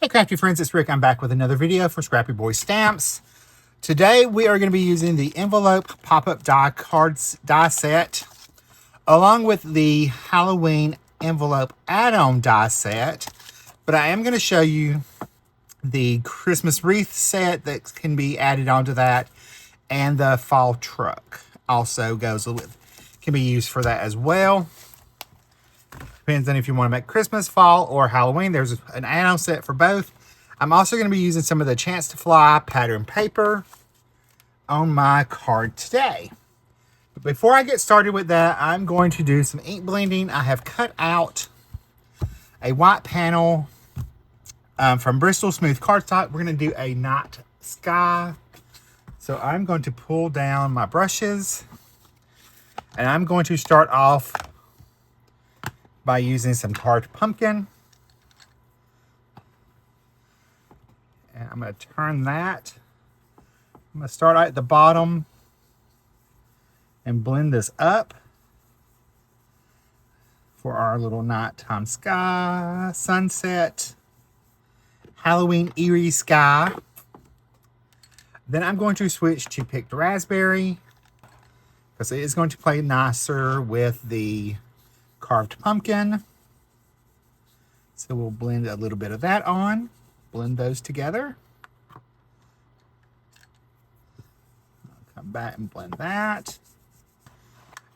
Hey crafty friends, it's Rick. I'm back with another video for Scrappy Boy Stamps. Today we are going to be using the envelope pop-up die cards die set along with the Halloween envelope add-on die set. But I am going to show you the Christmas wreath set that can be added onto that, and the fall truck also can be used for that as well. Depends on if you want to make Christmas, fall, or Halloween. There's an add-on set for both. I'm also going to be using some of the Chance to Fly pattern paper on my card today. But before I get started with that, I'm going to do some ink blending. I have cut out a white panel from Bristol Smooth cardstock. We're going to do a night sky. So I'm going to pull down my brushes, and I'm going to start off by using some carved pumpkin. And I'm going to turn that. I'm going to start at the bottom and blend this up for our little nighttime sky, sunset, Halloween eerie sky. Then I'm going to switch to picked raspberry because it is going to play nicer with the carved pumpkin. So we'll blend a little bit of that on, blend those together. I'll come back and blend that.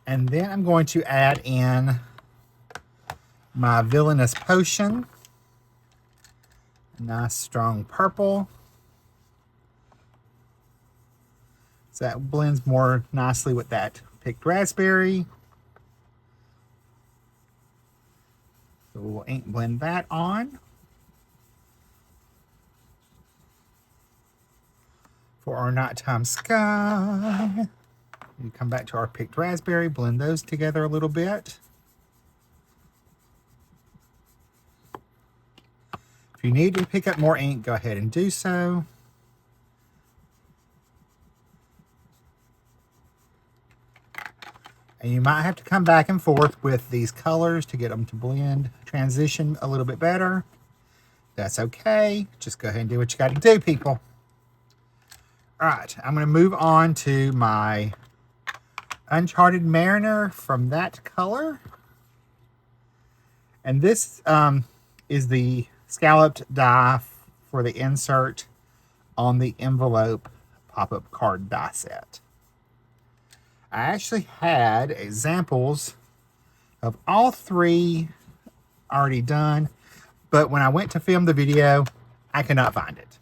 And then I'm going to add in my Villainous Potion, a nice strong purple. So that blends more nicely with that picked raspberry. So we'll ink blend that on. For our nighttime sky. We come back to our picked raspberry, blend those together a little bit. If you need to pick up more ink, go ahead and do so. And you might have to come back and forth with these colors to get them to blend, transition a little bit better. That's okay. Just go ahead and do what you got to do, people. All right, I'm going to move on to my Uncharted Mariner from that color. And this is the scalloped die for the insert on the envelope pop-up card die set. I actually had examples of all three already done, but when I went to film the video, I could not find it.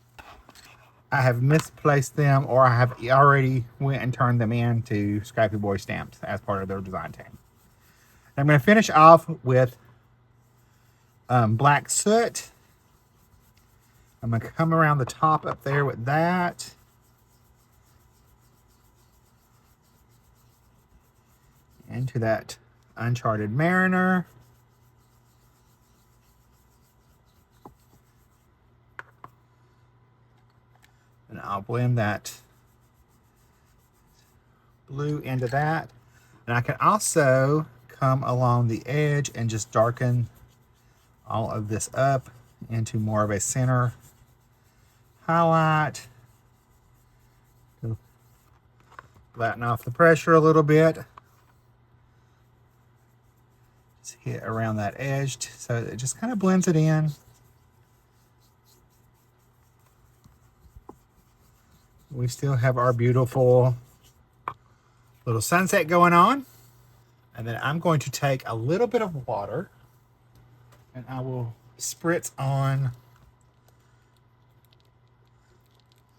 I have misplaced them, or I have already went and turned them in to Scrappy Boy Stamps as part of their design team. I'm going to finish off with black soot. I'm going to come around the top up there with that. Into that Uncharted Mariner. And I'll blend that blue into that. And I can also come along the edge and just darken all of this up into more of a center highlight. Flatten off the pressure a little bit. Just hit around that edge so it just kind of blends it in. We still have our beautiful little sunset going on. And then I'm going to take a little bit of water and I will spritz on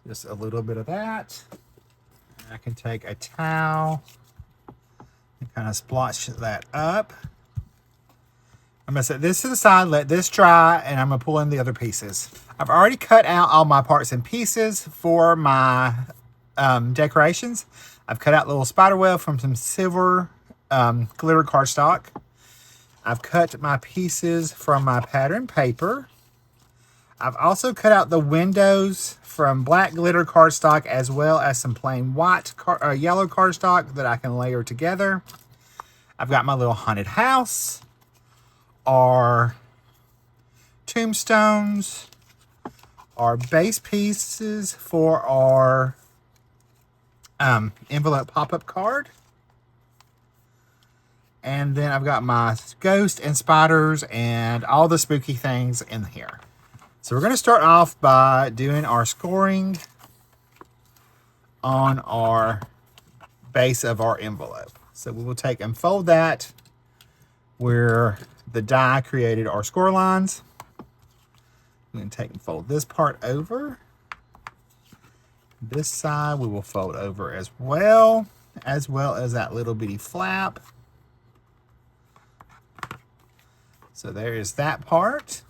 just a little bit of that. And I can take a towel and kind of splotch that up. I'm going to set this to the side, let this dry, and I'm going to pull in the other pieces. I've already cut out all my parts and pieces for my decorations. I've cut out little spider web from some silver glitter cardstock. I've cut my pieces from my pattern paper. I've also cut out the windows from black glitter cardstock, as well as some plain white yellow cardstock that I can layer together. I've got my little haunted house, our tombstones, our base pieces for our envelope pop-up card. And then I've got my ghost and spiders and all the spooky things in here. So we're going to start off by doing our scoring on our base of our envelope. So we will take and fold that where the die created our score lines. We're going to take and fold this part over. This side we will fold over as well as that little bitty flap. So there is that part.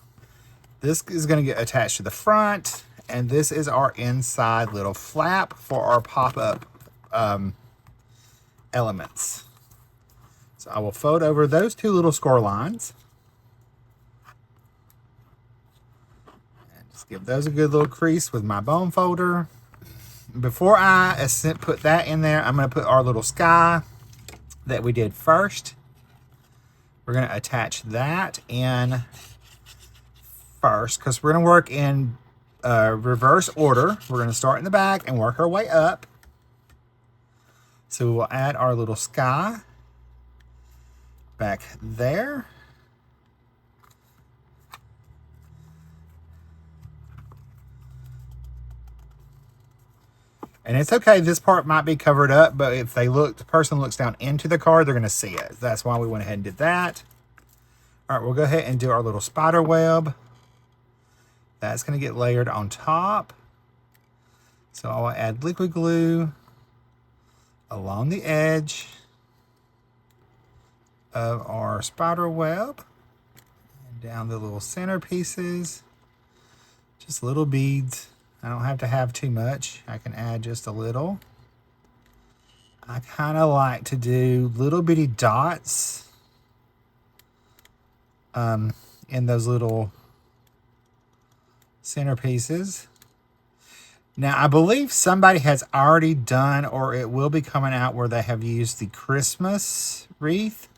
This is going to get attached to the front, and this is our inside little flap for our pop-up elements. So I will fold over those two little score lines. And just give those a good little crease with my bone folder. Before I put that in there, I'm going to put our little sky that we did first. We're going to attach that in first because we're going to work in reverse order. We're going to start in the back and work our way up. So we will add our little sky back there. And it's okay, this part might be covered up, but if the person looks down into the card, they're going to see it. That's why we went ahead and did that. All right, we'll go ahead and do our little spider web. That's going to get layered on top. So I'll add liquid glue along the edge of our spider web. And down the little center pieces. Just little beads. I don't have to have too much. I can add just a little. I kind of like to do little bitty dots in those little center pieces. Now, I believe somebody has already done, or it will be coming out, where they have used the Christmas wreath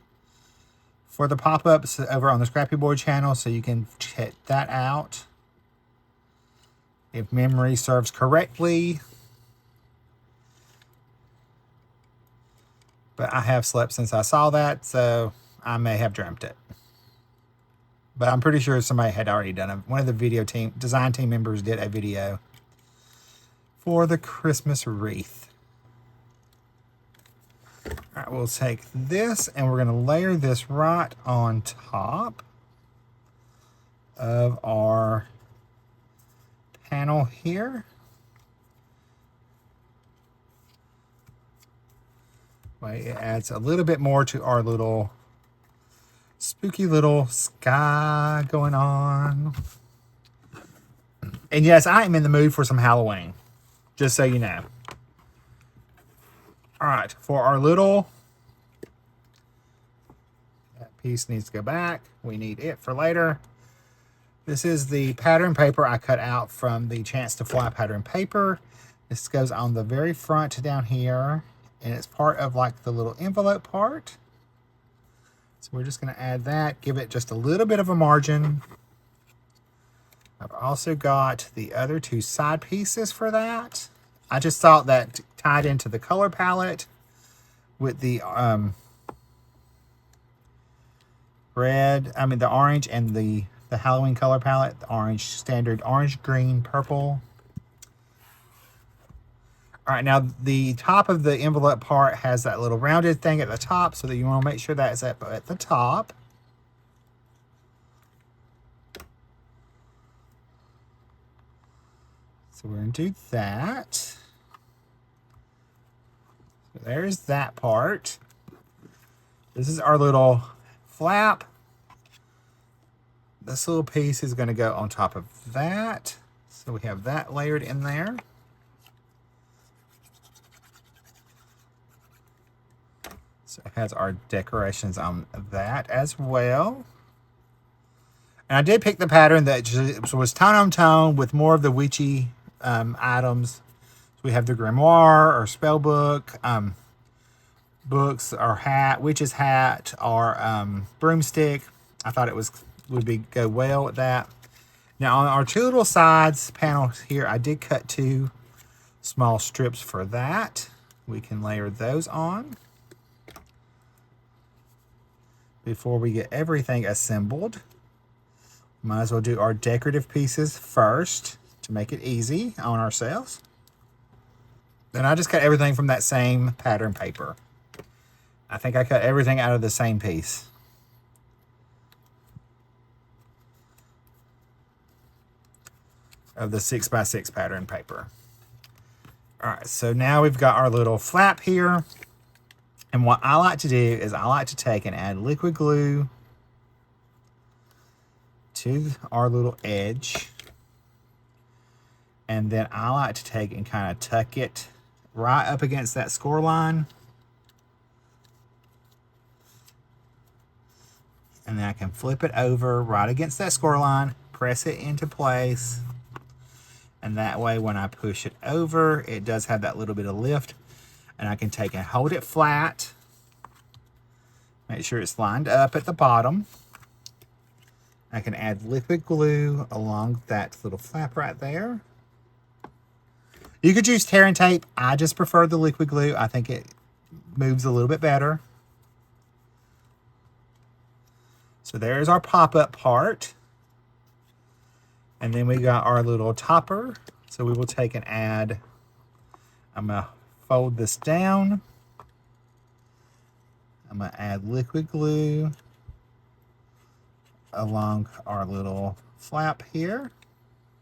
for the pop-ups over on the Scrappy Boy channel, so you can check that out. If memory serves correctly. But I have slept since I saw that, so I may have dreamt it. But I'm pretty sure somebody had already done it. One of the design team members did a video for the Christmas wreath. All right, we'll take this and we're going to layer this right on top of our panel here. It adds a little bit more to our little spooky little sky going on. And yes, I am in the mood for some Halloween, just so you know. All right, for our little, that piece needs to go back. We need it for later. This is the pattern paper I cut out from the Chance to Fly pattern paper. This goes on the very front down here, and it's part of like the little envelope part. So we're just going to add that, give it just a little bit of a margin. I've also got the other two side pieces for that. I just thought that tied into the color palette with the the orange and the Halloween color palette, the orange, standard orange, green, purple. All right, now the top of the envelope part has that little rounded thing at the top, so that you want to make sure that's at the top. So we're going to do that. So there's that part. This is our little flap. This little piece is going to go on top of that. So we have that layered in there. So it has our decorations on that as well. And I did pick the pattern that was tone on tone with more of the witchy items. So we have the grimoire or spell book, books, our hat, witch's hat, our broomstick. I thought it would go well with that. Now on our two little sides panels here, I did cut 2 small strips for that. We can layer those on before we get everything assembled. Might as well do our decorative pieces first to make it easy on ourselves. Then I just cut everything from that same pattern paper. I think I cut everything out of the same piece. Of the 6x6 pattern paper. All right, so now we've got our little flap here. And what I like to do is I like to take and add liquid glue to our little edge. And then I like to take and kind of tuck it right up against that score line. And then I can flip it over right against that score line, press it into place. And that way when I push it over, it does have that little bit of lift. And I can take and hold it flat. Make sure it's lined up at the bottom. I can add liquid glue along that little flap right there. You could use tear and tape. I just prefer the liquid glue. I think it moves a little bit better. So there's our pop-up part. And then we got our little topper. So we will take and add, I'm gonna fold this down. I'm gonna add liquid glue along our little flap here.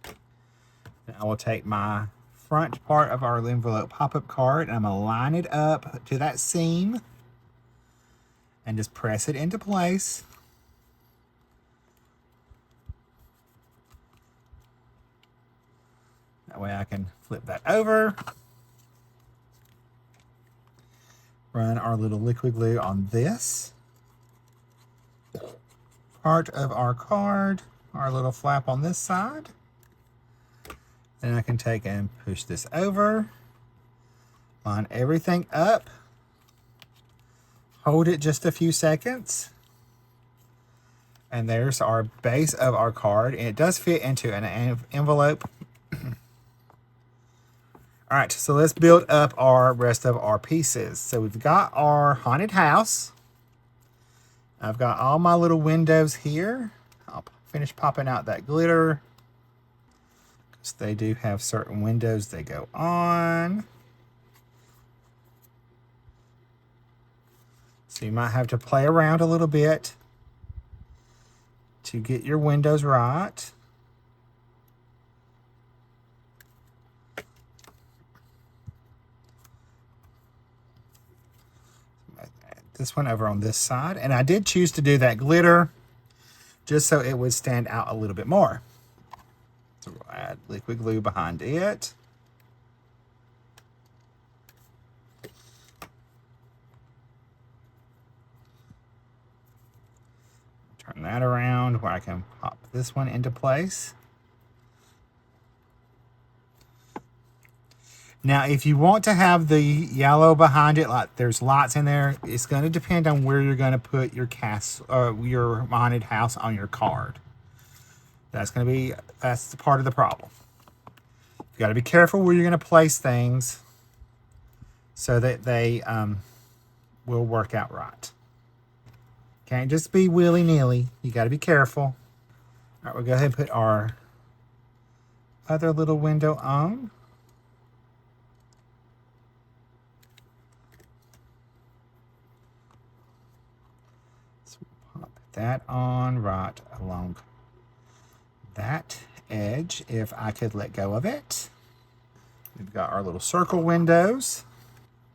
And I will take my front part of our envelope pop-up card and I'm gonna line it up to that seam and just press it into place. That way I can flip that over. Run our little liquid glue on this part of our card, our little flap on this side. Then I can take and push this over, line everything up, hold it just a few seconds, and there's our base of our card. And it does fit into an envelope. All right, so let's build up our rest of our pieces. So we've got our haunted house. I've got all my little windows here. I'll finish popping out that glitter, because they do have certain windows they go on. So you might have to play around a little bit to get your windows right. This one over on this side. And I did choose to do that glitter just so it would stand out a little bit more. So we'll add liquid glue behind it. Turn that around where I can pop this one into place. Now, if you want to have the yellow behind it, like there's lights in there, it's going to depend on where you're going to put your your haunted house on your card. That's the part of the problem. You got to be careful where you're going to place things so that they will work out right. Can't just be willy-nilly. You got to be careful. All right, we'll go ahead and put our other little window on. That on right along that edge if I could let go of it. We've got our little circle windows,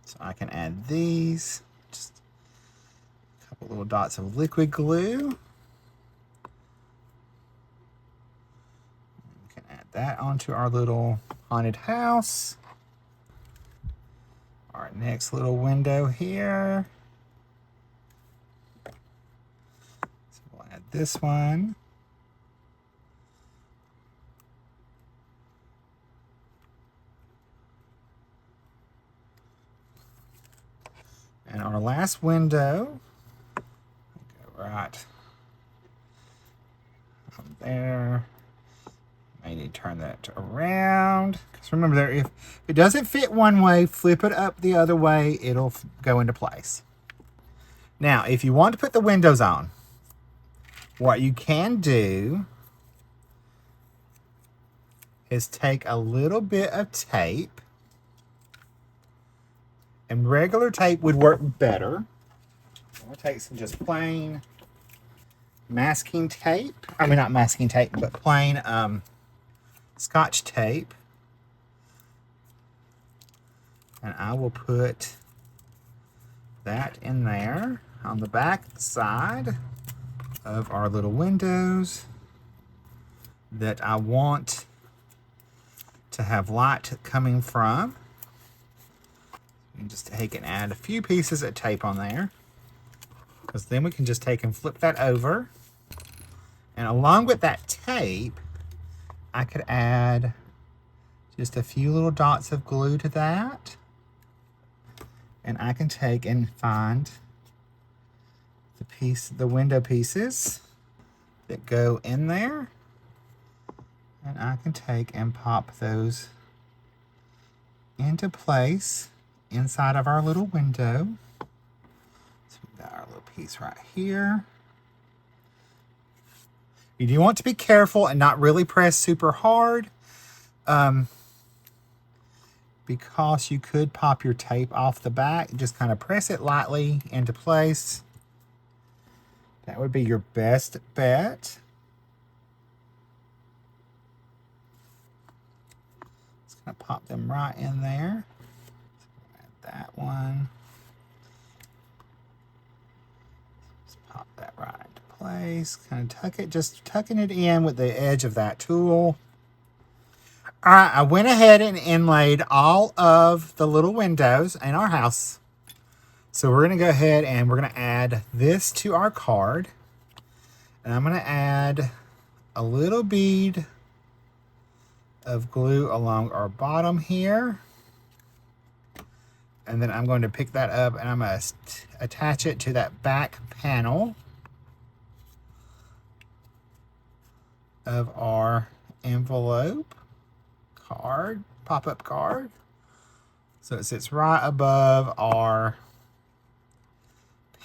so I can add these, just a couple little dots of liquid glue. We can add that onto our little haunted house. Our next little window here. This one. And our last window, go right on there. may need to turn that around. Because remember, there, if it doesn't fit one way, flip it up the other way. It'll go into place. Now, if you want to put the windows on, what you can do is take a little bit of tape. And regular tape would work better. I'm going to take some just plain masking tape. I mean, not masking tape, but plain Scotch tape. And I will put that in there on the back side of our little windows that I want to have light coming from. You can just take and add a few pieces of tape on there, because then we can just take and flip that over. And along with that tape, I could add just a few little dots of glue to that. And I can take and find the window pieces that go in there. And I can take and pop those into place inside of our little window. So we got our little piece right here. You do want to be careful and not really press super hard, because you could pop your tape off the back. Just kind of press it lightly into place. That would be your best bet. Just gonna pop them right in there. Add that one. Just pop that right into place. Kind of tuck it, just tucking it in with the edge of that tool. All right, I went ahead and inlaid all of the little windows in our house. So we're going to go ahead and we're going to add this to our card. And I'm going to add a little bead of glue along our bottom here. And then I'm going to pick that up and I'm going to attach it to that back panel of our envelope card, pop-up card. So it sits right above our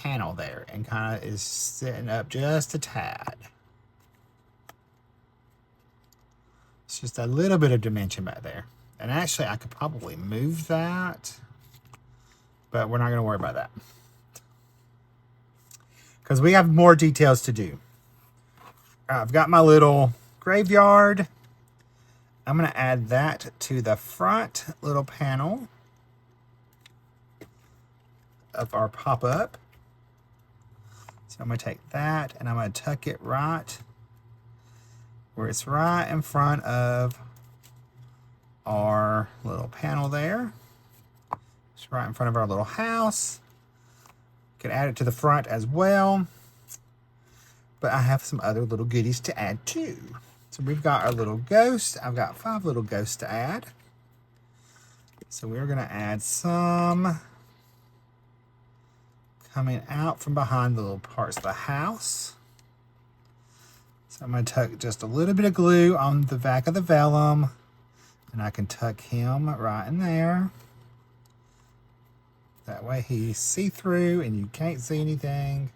panel there and kind of is sitting up just a tad. It's just a little bit of dimension back there. And actually I could probably move that, but we're not going to worry about that because we have more details to do. I've got my little graveyard. I'm going to add that to the front little panel of our pop-up. So I'm going to take that and I'm going to tuck it right where it's right in front of our little panel there. It's right in front of our little house. Can add it to the front as well. But I have some other little goodies to add too. So we've got our little ghost. I've got 5 little ghosts to add. So we're going to add some coming out from behind the little parts of the house. So I'm going to tuck just a little bit of glue on the back of the vellum. And I can tuck him right in there. That way he's see-through and you can't see anything.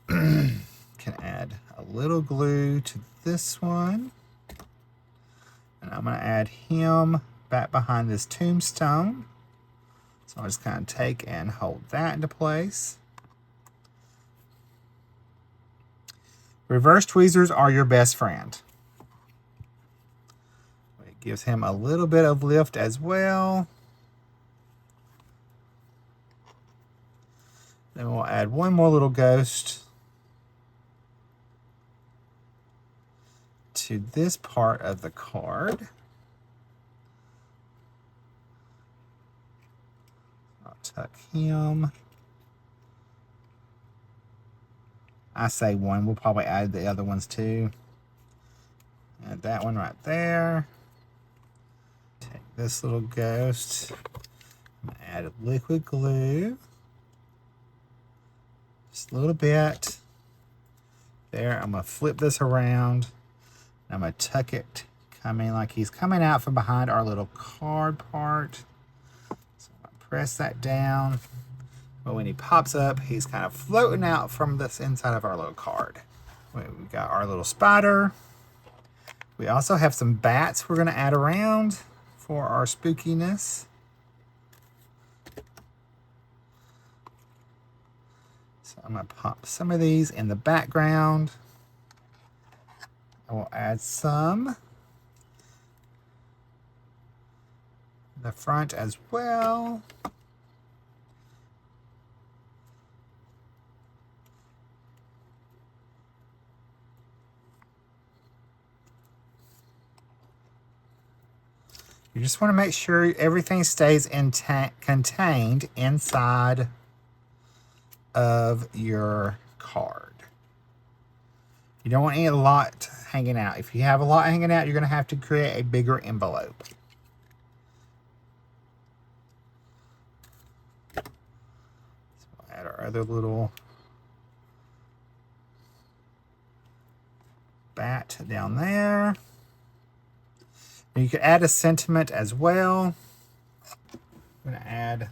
Can add a little glue to this one. And I'm going to add him back behind this tombstone. So I'll just kind of take and hold that into place. Reverse tweezers are your best friend. It gives him a little bit of lift as well. Then we'll add one more little ghost to this part of the card. I'll tuck him. I say one. We'll probably add the other ones too. Add that one right there. Take this little ghost. I'm gonna add a liquid glue. Just a little bit. There, I'm gonna flip this around. I'm going to tuck it, coming like he's coming out from behind our little card part. So I'm going to press that down. But when he pops up, he's kind of floating out from this inside of our little card. We got our little spider. We also have some bats we're going to add around for our spookiness. So I'm going to pop some of these in the background. I will add some in the front as well. You just want to make sure everything stays contained inside of your card. You don't want a lot hanging out. If you have a lot hanging out, you're going to have to create a bigger envelope. So we'll add our other little bat down there. And you could add a sentiment as well. I'm going to add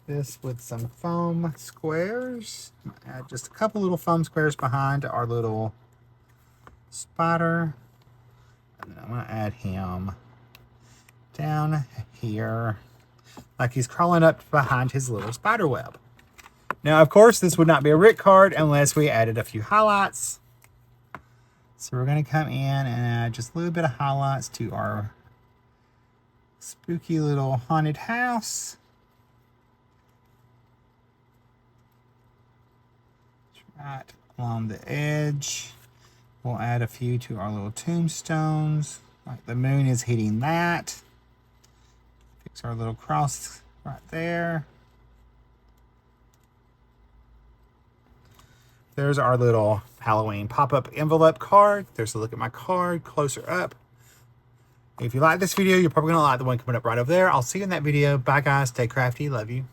this with some foam squares. I'm going to add just a couple little foam squares behind our little spider. And then I'm going to add him down here like he's crawling up behind his little spider web. Now, of course, this would not be a Rick card unless we added a few highlights. So we're going to come in and add just a little bit of highlights to our spooky little haunted house. Right along the edge. We'll add a few to our little tombstones. Like the moon is hitting that. Fix our little cross right there. There's our little Halloween pop-up envelope card. There's a look at my card closer up. If you like this video, you're probably going to like the one coming up right over there. I'll see you in that video. Bye, guys. Stay crafty. Love you.